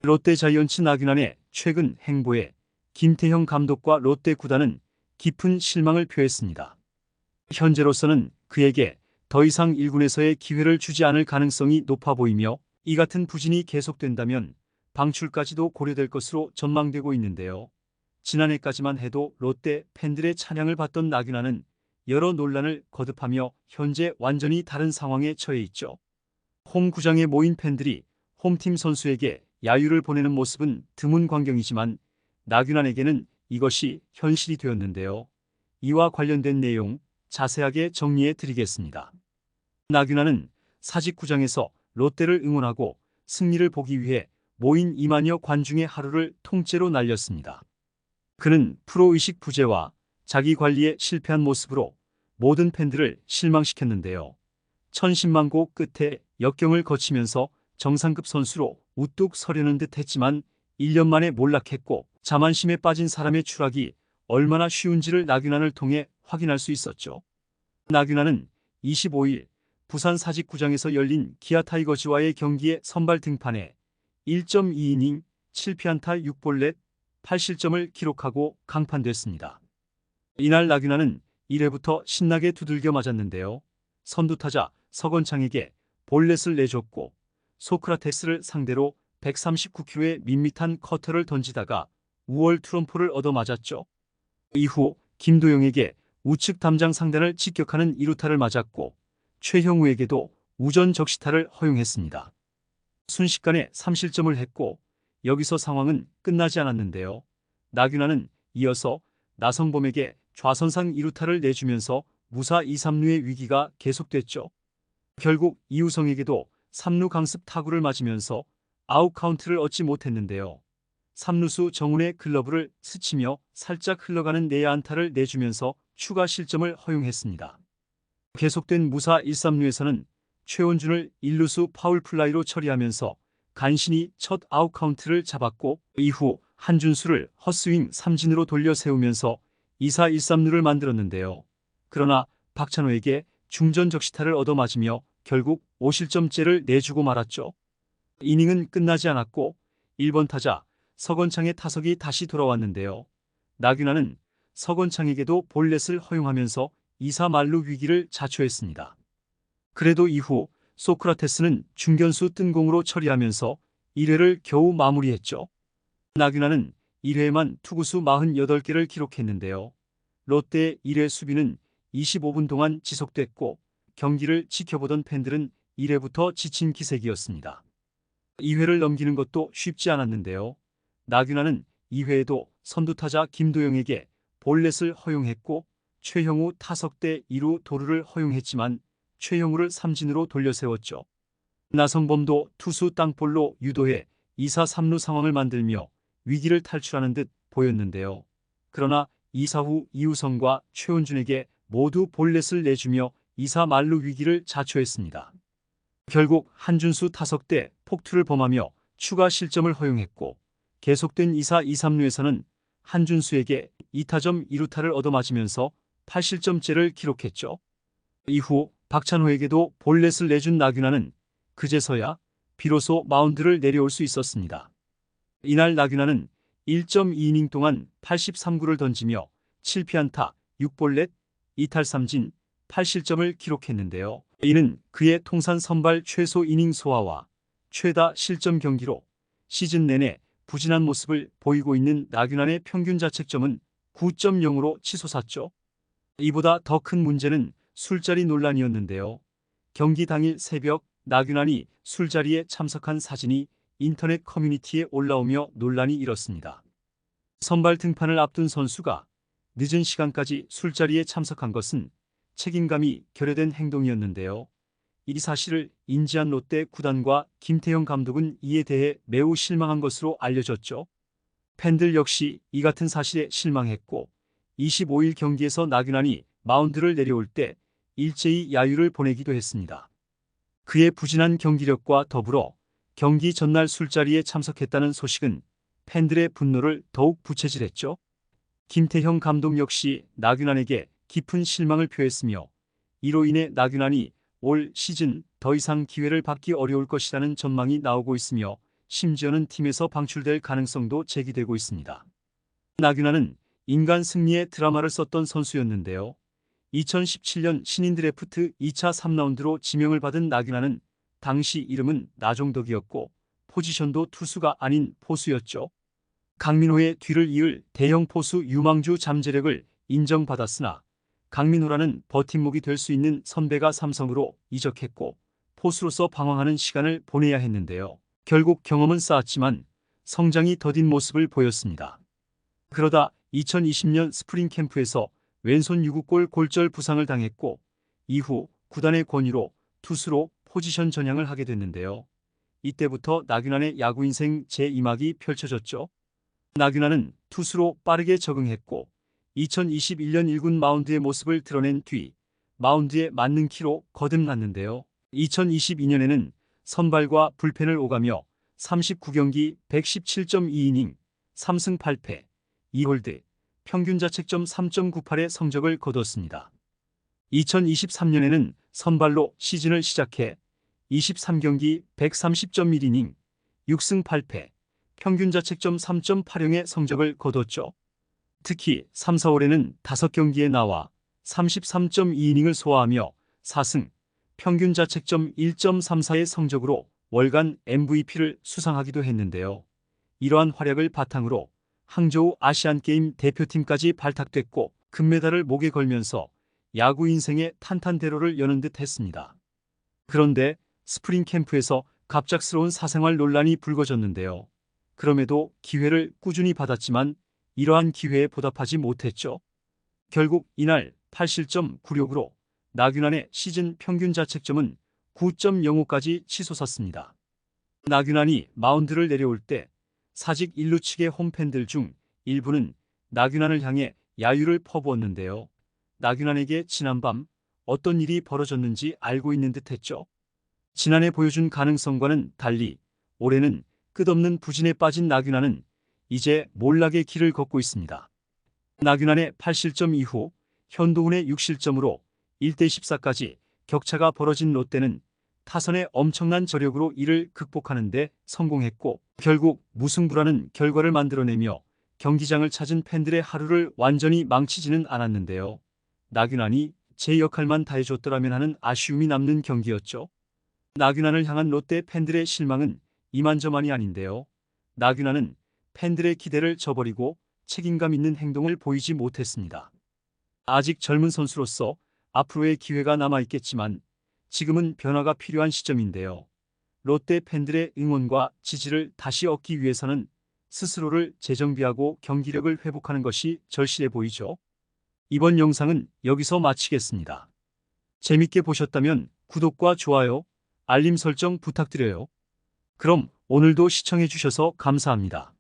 롯데자이언츠 나균안의 최근 행보에 김태형 감독과 롯데 구단은 깊은 실망을 표했습니다. 현재로서는 그에게 더 이상 1군에서의 기회를 주지 않을 가능성이 높아 보이며 이 같은 부진이 계속된다면 방출까지도 고려될 것으로 전망되고 있는데요. 지난해까지만 해도 롯데 팬들의 찬양을 받던 나균안은 여러 논란을 거듭하며 현재 완전히 다른 상황에 처해 있죠. 홈구장에 모인 팬들이 홈팀 선수에게 야유를 보내는 모습은 드문 광경이지만 나균안에게는 이것이 현실이 되었는데요. 이와 관련된 내용 자세하게 정리해 드리겠습니다. 나균안은 사직구장에서 롯데를 응원하고 승리를 보기 위해 모인 2만여 관중의 하루를 통째로 날렸습니다. 그는 프로의식 부재와 자기 관리에 실패한 모습으로 모든 팬들을 실망시켰는데요. 천신만고 끝에 역경을 거치면서 정상급 선수로 우뚝 서려는 듯 했지만 1년 만에 몰락했고 자만심에 빠진 사람의 추락이 얼마나 쉬운지를 나균안을 통해 확인할 수 있었죠. 나균안은 25일 부산 사직구장에서 열린 기아 타이거즈와의 경기에 선발 등판해 1.2이닝 7피안타 6볼넷 8실점을 기록하고 강판됐습니다. 이날 나균안은 1회부터 신나게 두들겨 맞았는데요. 선두타자 서건창에게 볼넷을 내줬고 소크라테스를 상대로 139km의 밋밋한 커터를 던지다가 우월 트럼프를 얻어맞았죠. 이후 김도영에게 우측 담장 상단을 직격하는 2루타를 맞았고 최형우에게도 우전 적시타를 허용했습니다. 순식간에 3실점을 했고 여기서 상황은 끝나지 않았는데요. 나균안은 이어서 나성범에게 좌선상 2루타를 내주면서 무사 2, 3루의 위기가 계속됐죠. 결국 이우성에게도 3루 강습 타구를 맞으면서 아웃 카운트를 얻지 못했는데요. 3루수 정훈의 글러브를 스치며 살짝 흘러가는 내야 안타를 내주면서 추가 실점을 허용했습니다. 계속된 무사 1, 3루에서는 최원준을 1루수 파울플라이로 처리하면서 간신히 첫 아웃 카운트를 잡았고 이후 한준수를 헛스윙 삼진으로 돌려 세우면서 2사 1, 3루를 만들었는데요. 그러나 박찬호에게 중전 적시타를 얻어맞으며 결국 5실점째를 내주고 말았죠. 이닝은 끝나지 않았고 1번 타자 서건창의 타석이 다시 돌아왔는데요. 나균안은 서건창에게도 볼넷을 허용하면서 2사 만루 위기를 자초했습니다. 그래도 이후 소크라테스는 중견수 뜬공으로 처리하면서 1회를 겨우 마무리했죠. 나균안은 1회에만 투구수 48개를 기록했는데요. 롯데의 1회 수비는 25분 동안 지속됐고 경기를 지켜보던 팬들은 1회부터 지친 기색이었습니다. 2회를 넘기는 것도 쉽지 않았는데요. 나균안은 2회에도 선두타자 김도영에게 볼넷을 허용했고 최형우 타석대 2루 도루를 허용했지만 최형우를 삼진으로 돌려세웠죠. 나성범도 투수 땅볼로 유도해 2사 3루 상황을 만들며 위기를 탈출하는 듯 보였는데요. 그러나 2사 후 이우성과 최원준에게 모두 볼넷을 내주며 2사 만루 위기를 자초했습니다. 결국 한준수 타석대 폭투를 범하며 추가 실점을 허용했고 계속된 2사 2, 3루에서는 한준수에게 2타점 2루타를 얻어맞으면서 8실점째를 기록했죠. 이후 박찬호에게도 볼넷을 내준 나균안은 그제서야 비로소 마운드를 내려올 수 있었습니다. 이날 나균안은 1.2이닝 동안 83구를 던지며 7피안타 6볼넷 2탈삼진 8실점을 기록했는데요. 이는 그의 통산 선발 최소 이닝 소화와 최다 실점 경기로 시즌 내내 부진한 모습을 보이고 있는 나균안의 평균 자책점은 9.0으로 치솟았죠. 이보다 더 큰 문제는 술자리 논란이었는데요. 경기 당일 새벽 나균안이 술자리에 참석한 사진이 인터넷 커뮤니티에 올라오며 논란이 일었습니다. 선발 등판을 앞둔 선수가 늦은 시간까지 술자리에 참석한 것은 책임감이 결여된 행동이었는데요. 이 사실을 인지한 롯데 구단과 김태형 감독은 이에 대해 매우 실망한 것으로 알려졌죠. 팬들 역시 이 같은 사실에 실망했고 25일 경기에서 나균안이 마운드를 내려올 때 일제히 야유를 보내기도 했습니다. 그의 부진한 경기력과 더불어 경기 전날 술자리에 참석했다는 소식은 팬들의 분노를 더욱 부채질했죠. 김태형 감독 역시 나균안에게 깊은 실망을 표했으며 이로 인해 나균안이 올 시즌 더 이상 기회를 받기 어려울 것이라는 전망이 나오고 있으며 심지어는 팀에서 방출될 가능성도 제기되고 있습니다. 나균아는 인간 승리의 드라마를 썼던 선수였는데요. 2017년 신인 드래프트 2차 3라운드로 지명을 받은 나균아는 당시 이름은 나종덕이었고 포지션도 투수가 아닌 포수였죠. 강민호의 뒤를 이을 대형 포수 유망주 잠재력을 인정받았으나 강민호라는 버팀목이 될 수 있는 선배가 삼성으로 이적했고 포수로서 방황하는 시간을 보내야 했는데요. 결국 경험은 쌓았지만 성장이 더딘 모습을 보였습니다. 그러다 2020년 스프링 캠프에서 왼손 유구골 골절 부상을 당했고 이후 구단의 권유로 투수로 포지션 전향을 하게 됐는데요. 이때부터 나균안의 야구 인생 제2막이 펼쳐졌죠. 나균안은 투수로 빠르게 적응했고 2021년 1군 마운드의 모습을 드러낸 뒤 마운드에 맞는 키로 거듭났는데요. 2022년에는 선발과 불펜을 오가며 39경기 117.2이닝 3승 8패 2홀드 평균 자책점 3.98의 성적을 거뒀습니다. 2023년에는 선발로 시즌을 시작해 23경기 130.1이닝 6승 8패 평균 자책점 3.80의 성적을 거뒀죠. 특히 3, 4월에는 5경기에 나와 33.2이닝을 소화하며 4승 평균 자책점 1.34의 성적으로 월간 MVP를 수상하기도 했는데요. 이러한 활약을 바탕으로 항저우 아시안게임 대표팀까지 발탁됐고 금메달을 목에 걸면서 야구 인생의 탄탄대로를 여는 듯 했습니다. 그런데 스프링 캠프에서 갑작스러운 사생활 논란이 불거졌는데요. 그럼에도 기회를 꾸준히 받았지만 이러한 기회에 보답하지 못했죠. 결국 이날 8실점 9력으로 나균안의 시즌 평균 자책점은 9.05까지 치솟았습니다. 나균안이 마운드를 내려올 때 사직 일루 측의 홈팬들 중 일부는 나균안을 향해 야유를 퍼부었는데요. 나균안에게 지난밤 어떤 일이 벌어졌는지 알고 있는 듯했죠. 지난해 보여준 가능성과는 달리 올해는 끝없는 부진에 빠진 나균안은 이제 몰락의 길을 걷고 있습니다. 나균안의 8실점 이후 현도훈의 6실점으로 1대14까지 격차가 벌어진 롯데는 타선의 엄청난 저력으로 이를 극복하는 데 성공했고 결국 무승부라는 결과를 만들어내며 경기장을 찾은 팬들의 하루를 완전히 망치지는 않았는데요. 나균안이 제 역할만 다해줬더라면 하는 아쉬움이 남는 경기였죠. 나균안을 향한 롯데 팬들의 실망은 이만저만이 아닌데요. 나균안은 팬들의 기대를 저버리고 책임감 있는 행동을 보이지 못했습니다. 아직 젊은 선수로서 앞으로의 기회가 남아있겠지만 지금은 변화가 필요한 시점인데요. 롯데 팬들의 응원과 지지를 다시 얻기 위해서는 스스로를 재정비하고 경기력을 회복하는 것이 절실해 보이죠. 이번 영상은 여기서 마치겠습니다. 재밌게 보셨다면 구독과 좋아요, 알림 설정 부탁드려요. 그럼 오늘도 시청해주셔서 감사합니다.